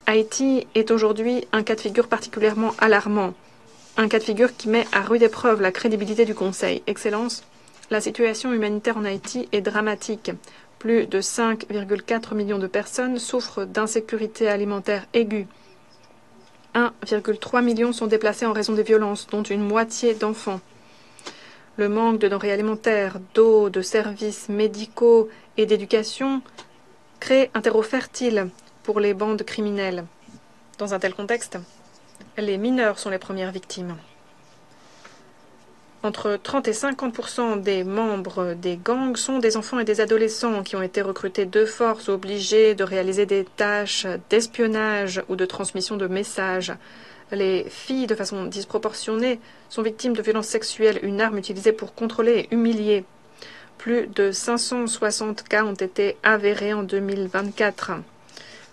Haïti est aujourd'hui un cas de figure particulièrement alarmant, un cas de figure qui met à rude épreuve la crédibilité du Conseil. Excellence, la situation humanitaire en Haïti est dramatique. Plus de 5,4 millions de personnes souffrent d'insécurité alimentaire aiguë. 1,3 million sont déplacés en raison des violences, dont une moitié d'enfants. Le manque de denrées alimentaires, d'eau, de services médicaux et d'éducation crée un terreau fertile pour les bandes criminelles. Dans un tel contexte, les mineurs sont les premières victimes. Entre 30 et 50% des membres des gangs sont des enfants et des adolescents qui ont été recrutés de force, obligés de réaliser des tâches d'espionnage ou de transmission de messages. Les filles, de façon disproportionnée, sont victimes de violences sexuelles, une arme utilisée pour contrôler et humilier. Plus de 560 cas ont été avérés en 2024.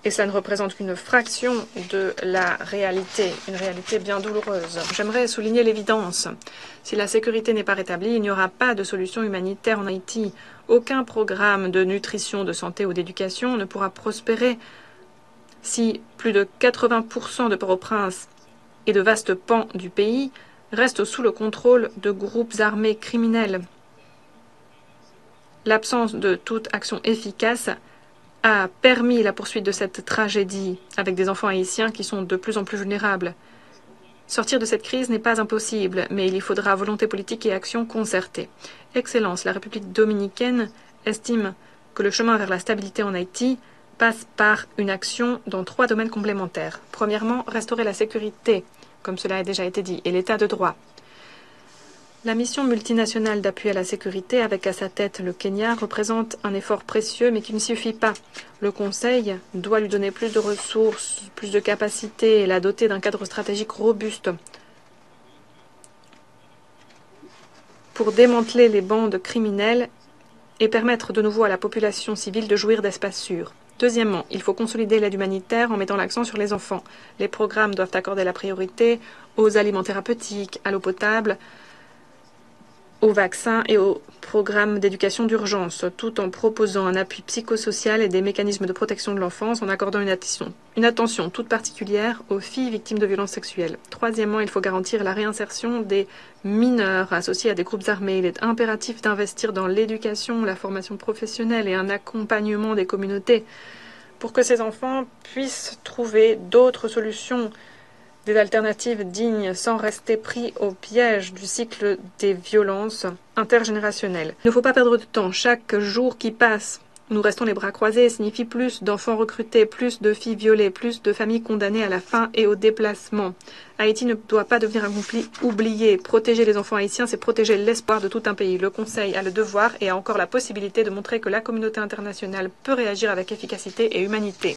Et cela ne représente qu'une fraction de la réalité, une réalité bien douloureuse. J'aimerais souligner l'évidence. Si la sécurité n'est pas rétablie, il n'y aura pas de solution humanitaire en Haïti. Aucun programme de nutrition, de santé ou d'éducation ne pourra prospérer si plus de 80% de Port-au-Prince et de vastes pans du pays restent sous le contrôle de groupes armés criminels. L'absence de toute action efficace a permis la poursuite de cette tragédie avec des enfants haïtiens qui sont de plus en plus vulnérables. Sortir de cette crise n'est pas impossible, mais il y faudra volonté politique et action concertée. Excellence, la République dominicaine estime que le chemin vers la stabilité en Haïti passe par une action dans 3 domaines complémentaires. Premièrement, restaurer la sécurité, comme cela a déjà été dit, et l'état de droit. La mission multinationale d'appui à la sécurité, avec à sa tête le Kenya, représente un effort précieux, mais qui ne suffit pas. Le Conseil doit lui donner plus de ressources, plus de capacités et la doter d'un cadre stratégique robuste pour démanteler les bandes criminelles et permettre de nouveau à la population civile de jouir d'espaces sûrs. Deuxièmement, il faut consolider l'aide humanitaire en mettant l'accent sur les enfants. Les programmes doivent accorder la priorité aux aliments thérapeutiques, à l'eau potable, aux vaccins et aux programmes d'éducation d'urgence, tout en proposant un appui psychosocial et des mécanismes de protection de l'enfance, en accordant une attention toute particulière aux filles victimes de violences sexuelles. Troisièmement, il faut garantir la réinsertion des mineurs associés à des groupes armés. Il est impératif d'investir dans l'éducation, la formation professionnelle et un accompagnement des communautés pour que ces enfants puissent trouver d'autres solutions, des alternatives dignes sans rester pris au piège du cycle des violences intergénérationnelles. Il ne faut pas perdre de temps. Chaque jour qui passe, nous restons les bras croisés, signifie plus d'enfants recrutés, plus de filles violées, plus de familles condamnées à la faim et au déplacement. Haïti ne doit pas devenir un conflit oublié. Protéger les enfants haïtiens, c'est protéger l'espoir de tout un pays. Le Conseil a le devoir et a encore la possibilité de montrer que la communauté internationale peut réagir avec efficacité et humanité.